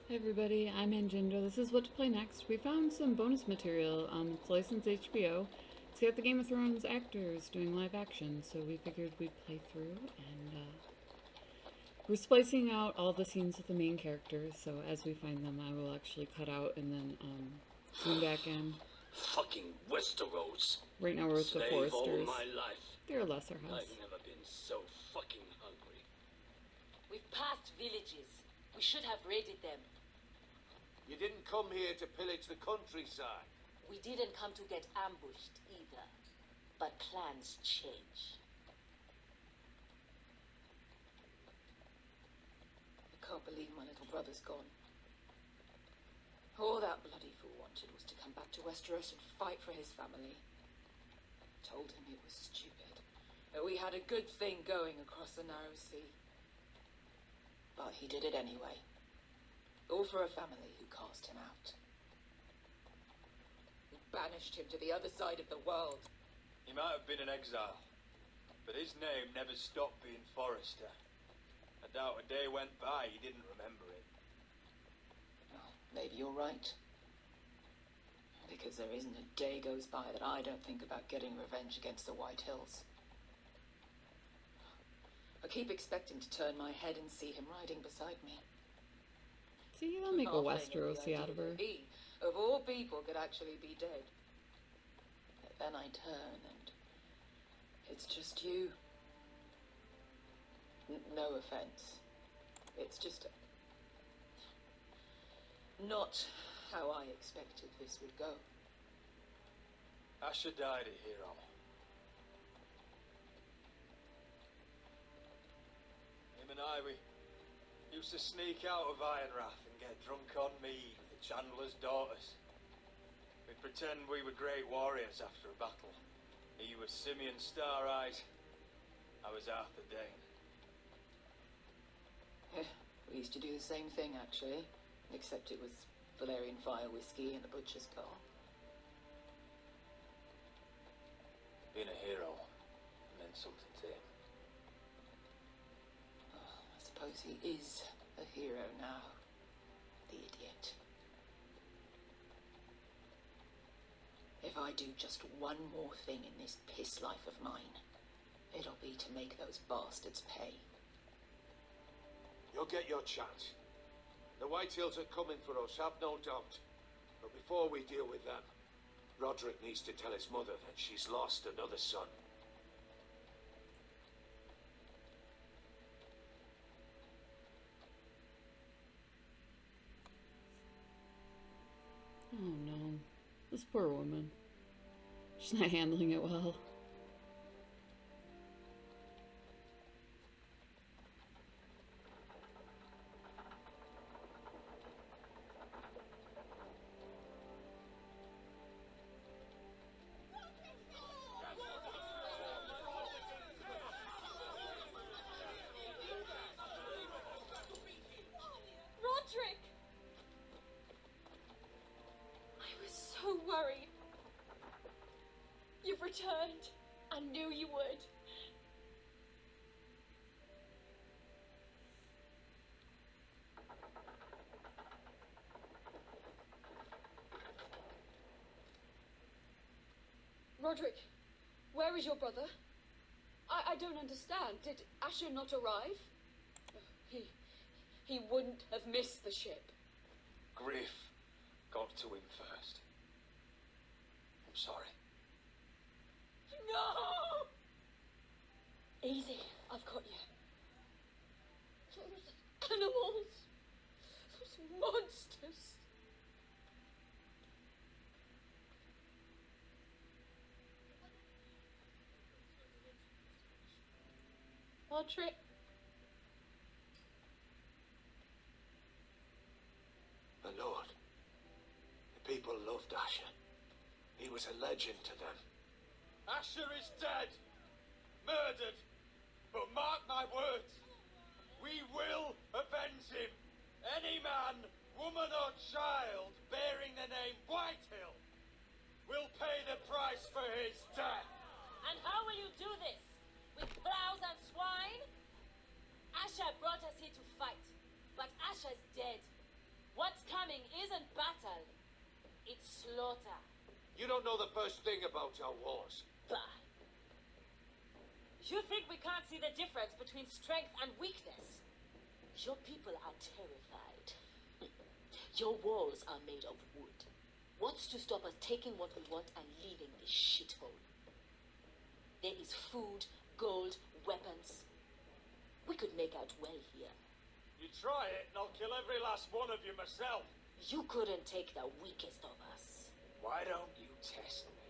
Hey everybody, I'm Anjinder. This is What to Play Next. We found some bonus material. It's licensed HBO. It's got the Game of Thrones actors doing live action, so we figured we'd play through, and we're splicing out all the scenes with the main characters, so as we find them I will actually cut out and then zoom back in. Fucking Westeros. Right now we're with the Forresters. All my life. They're a lesser house. I've never been so fucking hungry. We've passed villages. We should have raided them. You didn't come here to pillage the countryside. We didn't come to get ambushed either. But plans change. I can't believe my little brother's gone. All that bloody fool wanted was to come back to Westeros and fight for his family. I told him it was stupid, that we had a good thing going across the narrow sea. But he did it anyway. All for a family who cast him out. We banished him to the other side of the world. He might have been in exile, but his name never stopped being Forrester. I doubt a day went by he didn't remember it. Well, maybe you're right. Because there isn't a day goes by that I don't think about getting revenge against the White Hills. I keep expecting to turn my head and see him riding beside me. See, they'll make a Westerosi out of her. He, of all people, could actually be dead. But then I turn and it's just you. No offense. It's just not how I expected this would go. Asher died a hero. Him and I, we used to sneak out of Ironrath and get drunk on mead with the Chandler's daughters. We'd pretend we were great warriors after a battle. He was Simeon Star-Eyes. I was Arthur Dane. Yeah, we used to do the same thing, actually. Except it was Valerian fire whiskey in the butcher's car. Being a hero meant something to him. Oh, I suppose he is a hero now. The idiot. If I do just one more thing in this piss life of mine, it'll be to make those bastards pay. You'll get your chance. The Whitehills are coming for us, have no doubt. But before we deal with them, Roderick needs to tell his mother that she's lost another son. Oh no. This poor woman. She's not handling it well. Roderick! I was so worried. You've returned. I knew you would. Roderick, where is your brother? I don't understand. Did Asher not arrive? He wouldn't have missed the ship. Griff got to him first. I'm sorry. No! Easy, I've got you. Those animals. Those monsters. Roderick. My lord, the people loved Asher. He was a legend to them. Asher is dead! Murdered! But mark my words, we will avenge him! Any man, woman or child bearing the name Whitehill will pay the price for his death! And how will you do this? With plows and swine? Asher brought us here to fight, but Asher's dead. What What's coming isn't battle. It's slaughter. You don't know the first thing about our wars. Bah. You think we can't see the difference between strength and weakness? Your people are terrified. Your walls are made of wood. What's to stop us taking what we want and leaving this shithole? There is food, gold, weapons. We could make out well here. You try it, and I'll kill every last one of you myself. You couldn't take the weakest of us. Why don't you test me?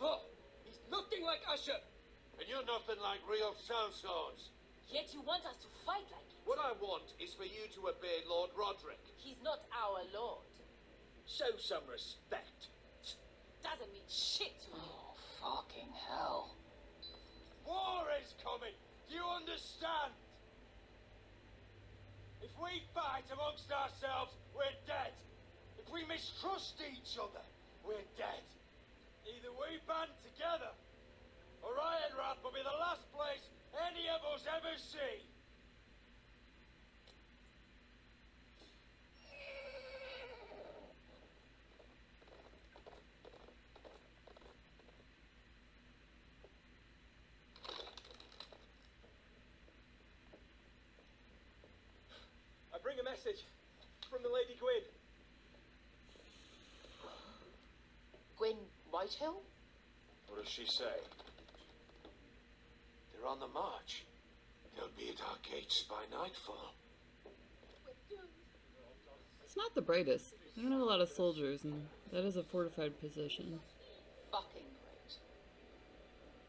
For he's nothing like Usher. And you're nothing like real sellswords. Yet you want us to fight like it. What I want is for you to obey Lord Roderick. He's not our lord. Show some respect. Doesn't mean shit to me. Oh, fucking hell. War is coming. Do you understand? If we fight amongst ourselves, we're dead. If we mistrust each other, we're dead. Either we band together, or Ironrath will be the last place any of us ever see. I bring a message from the Lady Gwyn. Gwyn Whitehill? What does she say? They're on the march. They'll be at our gates by nightfall. It's not the brightest. They don't have a lot of soldiers, and that is a fortified position. Fucking great.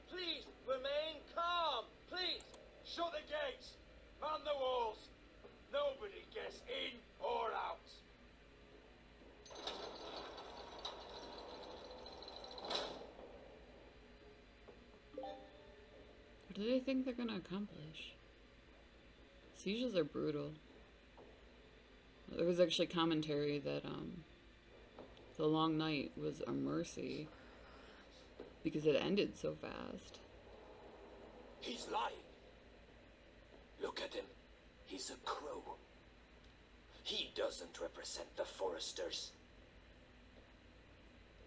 Please remain calm. Please shut the gates. Man the walls. Nobody gets in or out. What do they think they're gonna accomplish? Sieges are brutal. There was actually commentary that the long night was a mercy because it ended so fast. He's lying. Look at him. He's a crow. He doesn't represent the Foresters.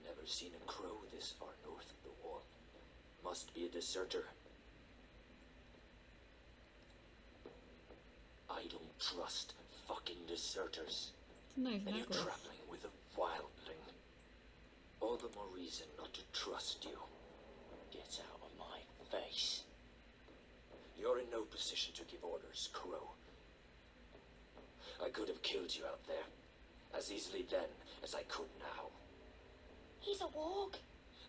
Never seen a crow this far north of the wall. Must be a deserter. I don't trust fucking deserters. It's a nice And you're necklace. traveling with a wildling. All the more reason not to trust you. Get out of my face. You're in no position to give orders, Crow. I could have killed you out there, as easily then as I could now. He's a warg.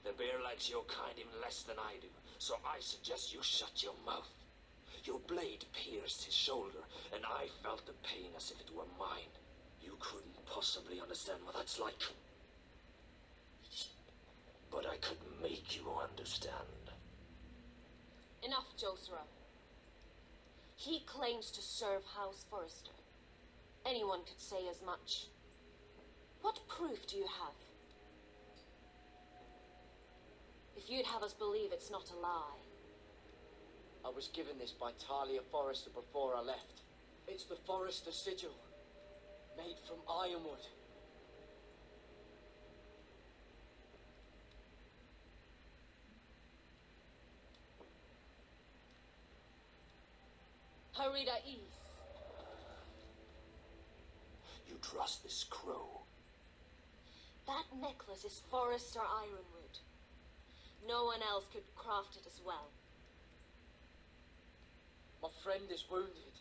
The bear likes your kind even less than I do, so I suggest you shut your mouth. Your blade pierced his shoulder, and I felt the pain as if it were mine. You couldn't possibly understand what that's like. But I could make you understand. Enough, Josra. He claims to serve House Forrester. Anyone could say as much. What proof do you have? If you'd have us believe it's not a lie. I was given this by Talia Forrester before I left. It's the Forrester sigil, made from ironwood. Harida East. You trust this Crow? That necklace is Forrester ironwood. No one else could craft it as well. My friend is wounded.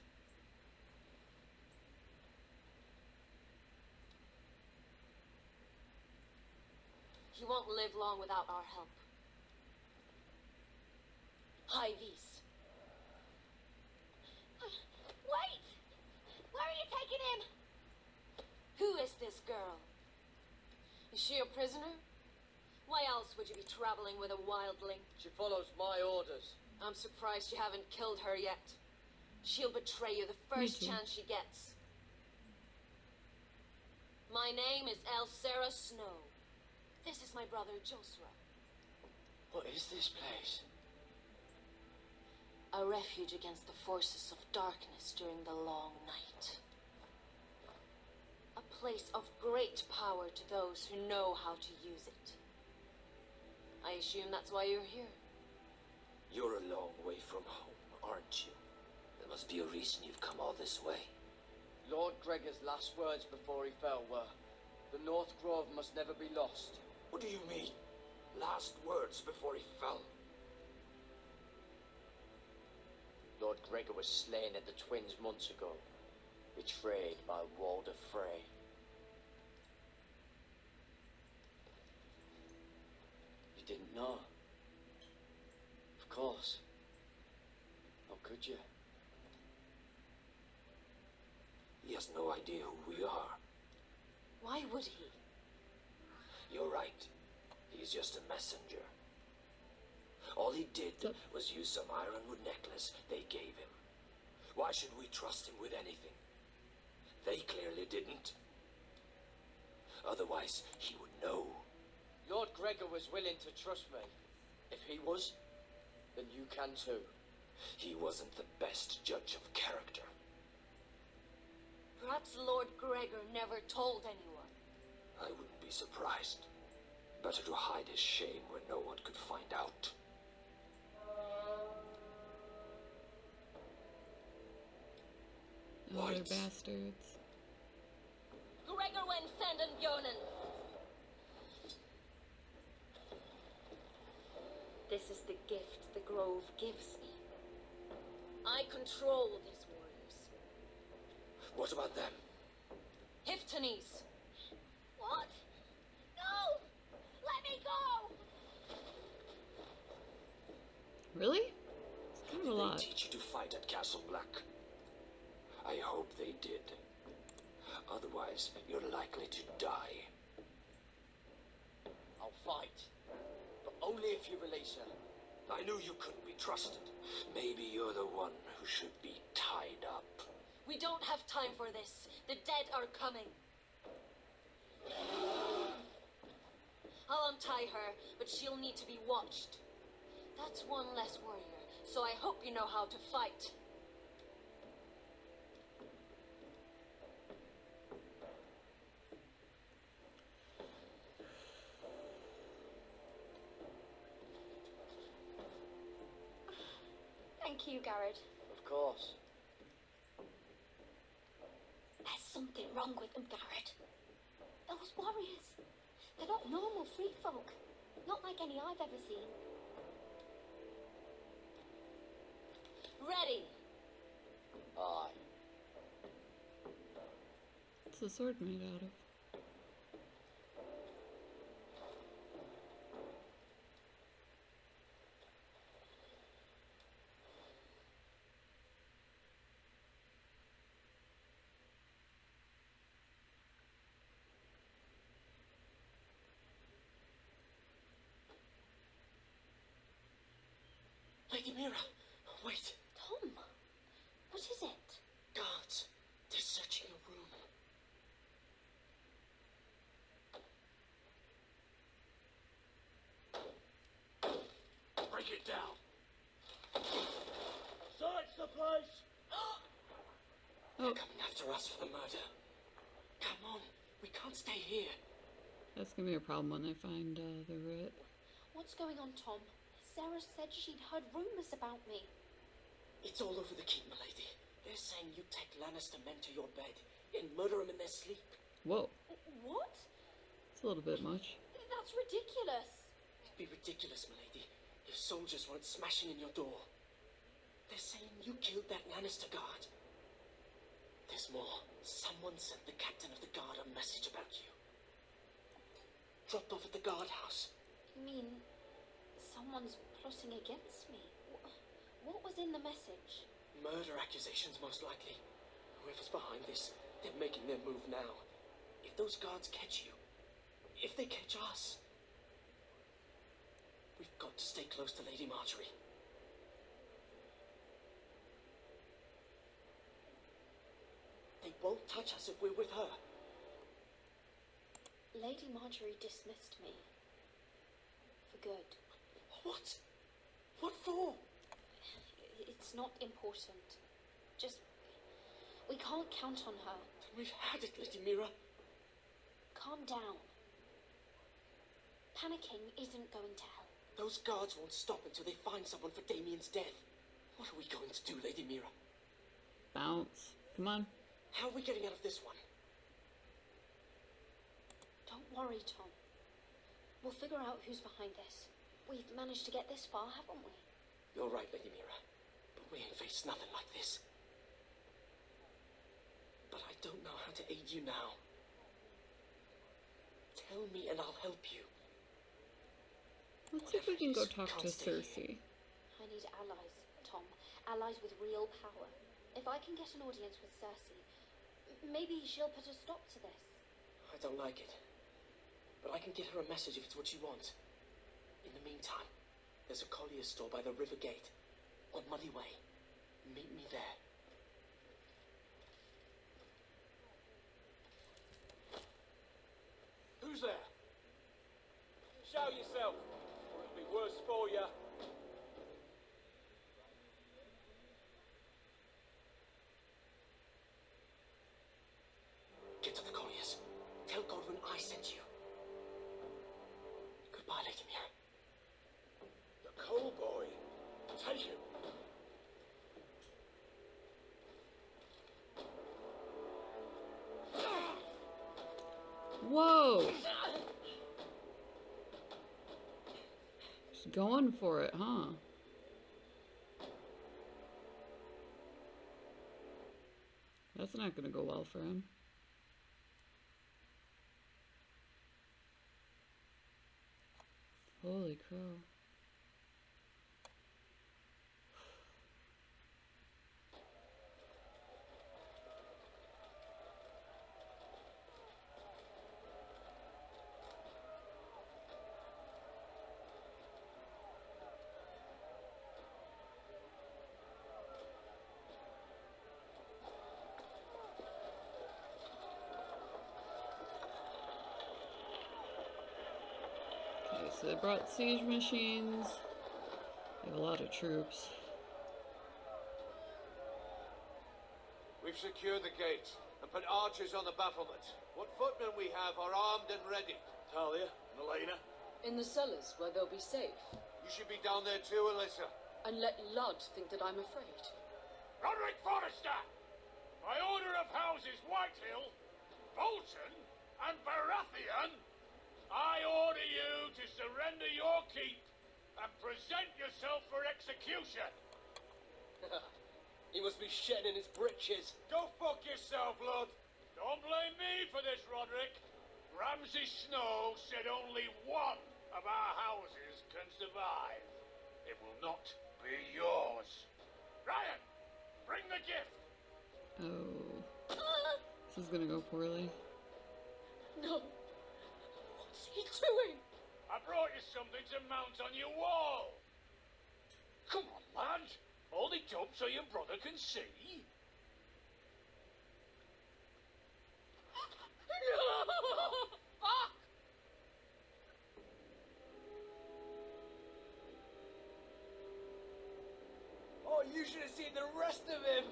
He won't live long without our help. High Vis. Wait! Where are you taking him? Who is this girl? Is she a prisoner? Why else would you be traveling with a wildling? She follows my orders. I'm surprised you haven't killed her yet. She'll betray you the first chance she gets. My name is Elsera Snow. This is my brother Josra. What is this place? A refuge against the forces of darkness during the long night. A place of great power to those who know how to use it. I assume that's why you're here. You're a long way from home, aren't you? There must be a reason you've come all this way. Lord Gregor's last words before he fell were, "The North Grove must never be lost." What do you mean? Last words before he fell? Lord Gregor was slain at the Twins months ago, betrayed by Walder Frey. You didn't know? Of course. How could you? He has no idea who we are. Why would he? You're right. He's just a messenger. All he did was use some ironwood necklace they gave him. Why should we trust him with anything? They clearly didn't. Otherwise, he would know. Lord Gregor was willing to trust me. If he was, then you can too. He wasn't the best judge of character. Perhaps Lord Gregor never told anyone. I wouldn't be surprised. Better to hide his shame where no one could find out. Oh, they're bastards. Gregor went senden Bjornen. This is the gift the Grove gives me. I control these warriors. What about them? Hiftones. What? No! Let me go! Really? It's kind of a Did lot. they teach you to fight at Castle Black? I hope they did. Otherwise, you're likely to die. I'll fight. But only if you release her. I knew you couldn't be trusted. Maybe you're the one who should be tied up. We don't have time for this. The dead are coming. I'll untie her, but she'll need to be watched. That's one less warrior, so I hope you know how to fight. Thank you, Garrett. Of course. There's something wrong with them, Garrett. Those warriors. They're not normal free folk. Not like any I've ever seen. Ready! Aye. What's the sword made out of? Lady Mira, wait. Tom, what is it? Guards. They're searching your room. Break it down. Search the place. They're coming after us for the murder. Come on, we can't stay here. That's gonna be a problem when they find the root. What's going on, Tom? Sarah said she'd heard rumors about me. It's all over the keep, milady. They're saying you take Lannister men to your bed and murder them in their sleep. Whoa, What? it's a little bit much. That's ridiculous. It'd be ridiculous, milady, if soldiers weren't smashing in your door. They're saying you killed that Lannister guard. There's more. Someone sent the captain of the guard a message about you. Dropped off at the guardhouse. You mean someone's plotting against me? What was in the message? Murder accusations, most likely. Whoever's behind this, they're making their move now. If those guards catch you, if they catch us, we've got to stay close to Lady Marjorie. They won't touch us if we're with her. Lady Marjorie dismissed me. For good. What? What for? It's not important. Just... we can't count on her. Then we've had it, Lady Mira. calm down. Panicking isn't going to help. Those guards won't stop until they find someone for Damien's death. What are we going to do, Lady Mira? Bounce. Come on. How are we getting out of this one? Don't worry, Tom. We'll figure out who's behind this. We've managed to get this far, haven't we? You're right, Lady Mira. But we ain't faced nothing like this. But I don't know how to aid you now. Tell me and I'll help you. Let's see if we can go talk to Cersei. I need allies, Tom. Allies with real power. If I can get an audience with Cersei, maybe she'll put a stop to this. I don't like it. But I can get her a message if it's what she wants. In the meantime, there's a collier's store by the river gate. On Muddy Way. Meet me there. Who's there? Show yourself, or it'll be worse for you. Get to the colliers. Tell Godwin I sent you. Goodbye, Lady Mira. The coal boy. Take him. Whoa! Just going for it, huh? That's not gonna go well for him. Holy crow. So they brought siege machines. They have a lot of troops. We've secured the gate and put archers on the battlement. What footmen we have are armed and ready. Talia and Elena. In the cellars, where they'll be safe. You should be down there too, Alyssa. And let Ludd think that I'm afraid. Roderick Forrester! By order of Houses Whitehill, Bolton, and Baratheon, I order you to surrender your keep and present yourself for execution. He must be shedding his britches. Go fuck yourself, lad. Don't blame me for this, Roderick. Ramsay Snow said only one of our houses can survive. It will not be yours. Ryan, bring the gift. Oh. This is gonna go poorly. No. What's he doing? I brought you something to mount on your wall. Come on, lad. Hold it up so your brother can see. No! Fuck! Oh, you should have seen the rest of him.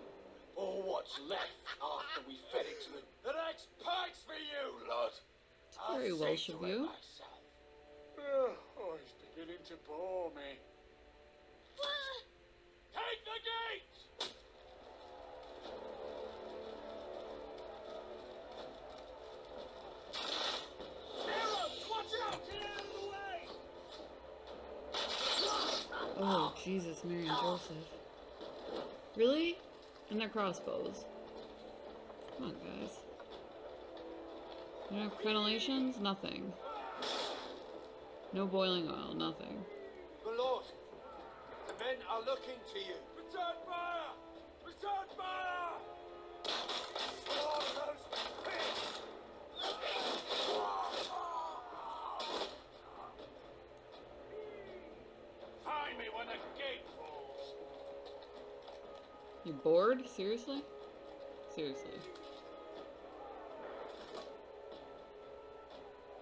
Or what's left after we fed it to him. The next pike's for you, lad. Very Welsh of you. Oh, he's beginning to bore me. Take the gate! Arrows, watch out! Get out of the way! Oh, Jesus, Mary and Joseph. Really? And their crossbows. Come on, guys. You don't have crenellations? Nothing. No boiling oil, nothing. My lord, the men are looking to you. Return fire! Return fire! Oh, those pigs! Find me when the gate falls. You bored? Seriously? Seriously.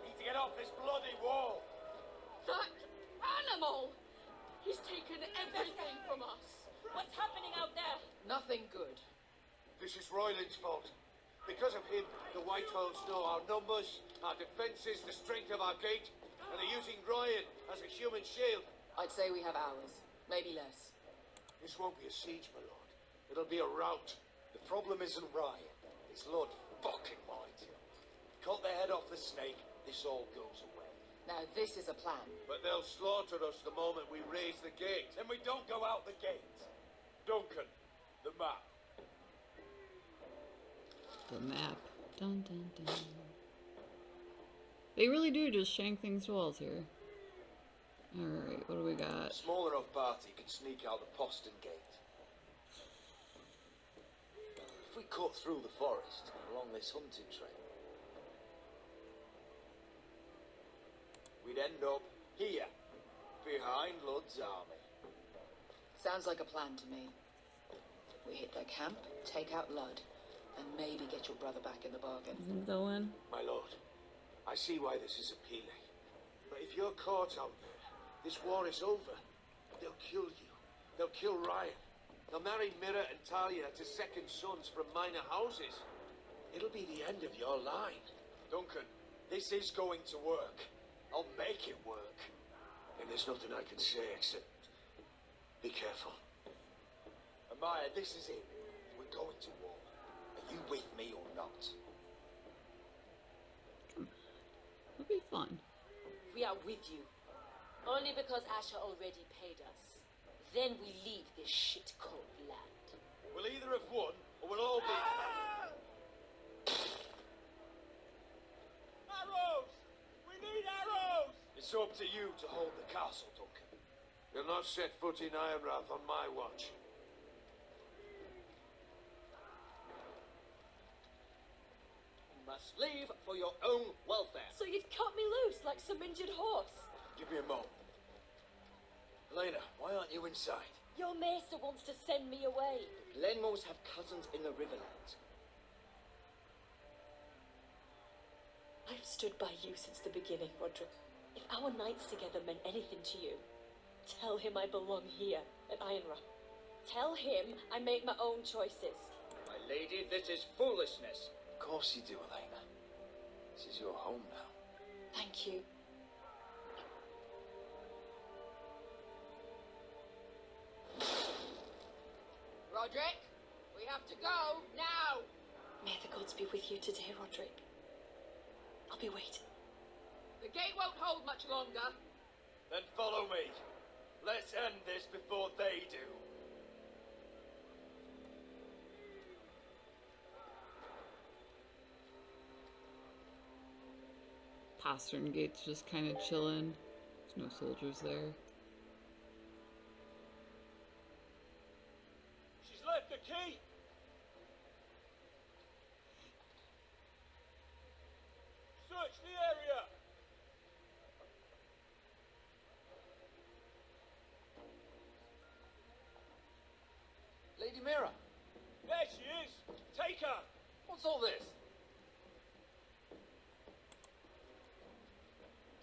Need to get off this bloody wall. That animal! He's taken everything from us. What's happening out there? Nothing good. This is Royling's fault. Because of him, the Whitehills know our numbers, our defences, the strength of our gate, and they're using Ryan as a human shield. I'd say we have hours, maybe less. This won't be a siege, my lord. It'll be a rout. The problem isn't Ryan. It's Lord fucking Whitehall. Cut the head off the snake, this all goes away. Now this is a plan. But they'll slaughter us the moment we raise the gate. Then we don't go out the gate. Duncan, the map. The map. Dun dun dun. They really do just shank things to walls here. Alright, what do we got? A small enough party can sneak out the postern gate. If we cut through the forest along this hunting trail, we'd end up here, behind Lud's army. Sounds like a plan to me. We hit their camp, take out Lud, and maybe get your brother back in the bargain. Go in. My lord, I see why this is appealing. But if you're caught out there, this war is over. They'll kill you. They'll kill Ryan. They'll marry Mira and Talia to second sons from minor houses. It'll be the end of your line. Duncan, this is going to work. I'll make it work. And there's nothing I can say except be careful. Amaya, this is it. We're going to war. Are you with me or not? It'll be fun. We are with you. Only because Asher already paid us. Then we leave this shit-cold land. We'll either have won, or we'll all be... Arrows! We need arrows! It's up to you to hold the castle, Duncan. You'll not set foot in Ironrath on my watch. You must leave for your own welfare. So you'd cut me loose like some injured horse? Give me a moment. Elena, why aren't you inside? Your maester wants to send me away. Glenmores have cousins in the Riverlands. I've stood by you since the beginning, Roderick. If our nights together meant anything to you, tell him I belong here at Ironrath. Tell him I make my own choices. My lady, this is foolishness. Of course you do, Elena. This is your home now. Thank you. Roderick, we have to go, now! May the gods be with you today, Roderick. I'll be waiting. The gate won't hold much longer. Then follow me. Let's end this before they do. Postern gate's just kind of chilling. There's no soldiers there. She's left the key. Search the area. Lady Mira, There she is. Take her. what's all this?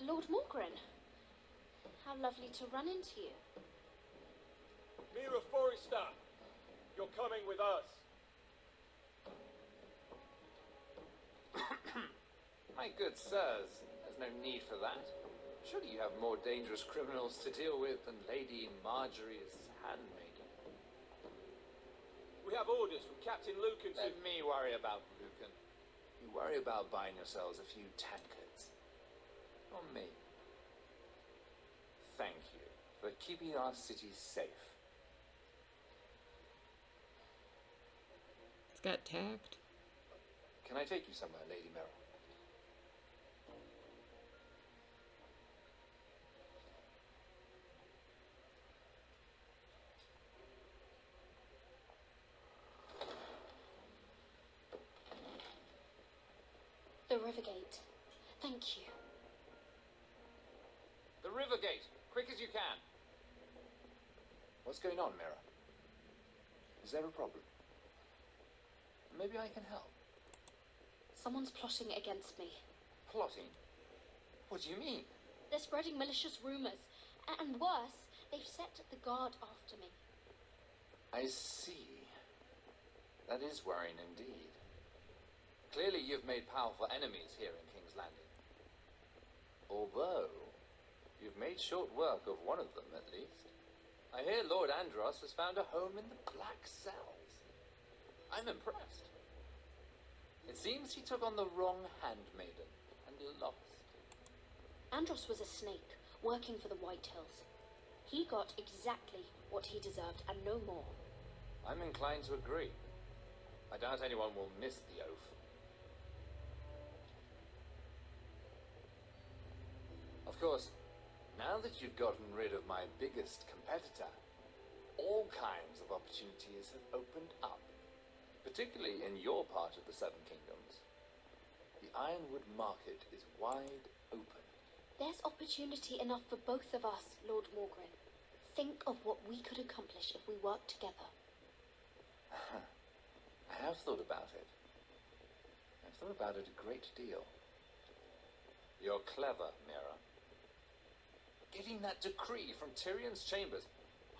Lord Morgren, how lovely to run into you. Mira Forrester, you're coming with us. My good sirs, there's no need for that. Surely you have more dangerous criminals to deal with than Lady Marjorie's handmaiden. We have orders from Captain Lucan to... Let me worry about Lucan. You worry about buying yourselves a few tankards. On me. Thank you for keeping our city safe. It's got tact. Can I take you somewhere, Lady Mira? The Rivergate. Thank you. The Rivergate, quick as you can. What's going on, Mira? Is there a problem? Maybe I can help. Someone's plotting against me. Plotting? What do you mean? They're spreading malicious rumors. And worse, they've set the guard after me. I see. That is worrying indeed. Clearly you've made powerful enemies here in King's Landing. Although, you've made short work of one of them, at least. I hear Lord Andros has found a home in the Black Cells. I'm impressed. It seems he took on the wrong handmaiden and lost. Andros was a snake, working for the White Hills. He got exactly what he deserved, and no more. I'm inclined to agree. I doubt anyone will miss the oath. Of course, now that you've gotten rid of my biggest competitor, all kinds of opportunities have opened up, particularly in your part of the Seven Kingdoms. The Ironwood market is wide open. There's opportunity enough for both of us, Lord Morgren. Think of what we could accomplish if we worked together. I have thought about it. I've thought about it a great deal. You're clever, Mira. Getting that decree from Tyrion's chambers,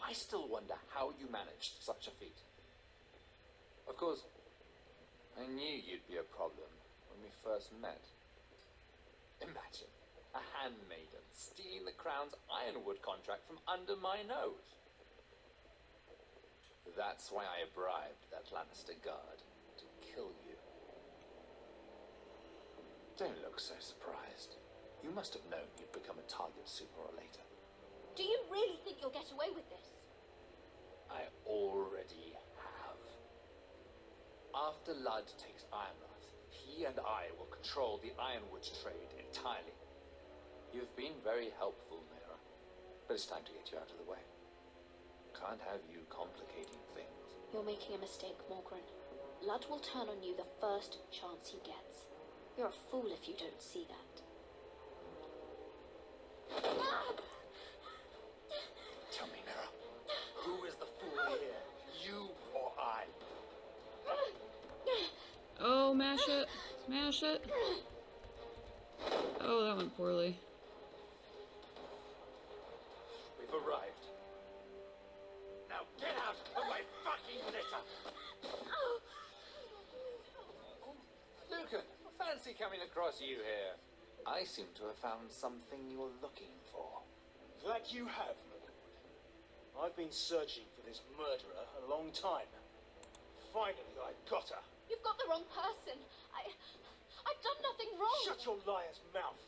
I still wonder how you managed such a feat. Of course, I knew you'd be a problem when we first met. Imagine a handmaiden stealing the crown's Ironwood contract from under my nose. That's why I bribed that Lannister guard to kill you. Don't look so surprised. You must have known you'd become a target sooner or later. Do you really think you'll get away with this? I already have. After Ludd takes Ironrath, he and I will control the Ironwood trade entirely. You've been very helpful, Mira, but it's time to get you out of the way. Can't have you complicating things. You're making a mistake, Morgren. Ludd will turn on you the first chance he gets. You're a fool if you don't see that. Tell me, Mira, who is the fool here? You or I? Oh, mash it. Mash it. Oh, that went poorly. We've arrived. Now get out of my fucking litter! Lucan, fancy coming across you here. I seem to have found something you're looking for. That you have, my lord. I've been searching for this murderer a long time. Finally, I got her. You've got the wrong person. I've done nothing wrong. Shut your liar's mouth.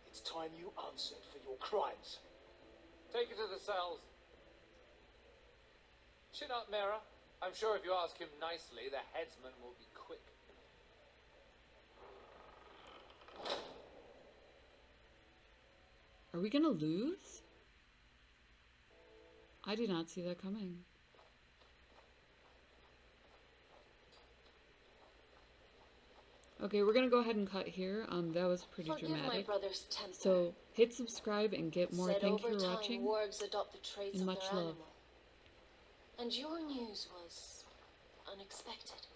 It's time you answered for your crimes. Take her to the cells. Chin up, Mira. I'm sure if you ask him nicely, the headsman will be quick. Are we gonna lose? I did not see that coming. Okay, we're gonna go ahead and cut here. That was pretty Forgive my dramatic. brother's temper. So hit subscribe and get more. Said Thank you over for time, watching. wargs adopt the traits and of much their love. animal. And your news was unexpected.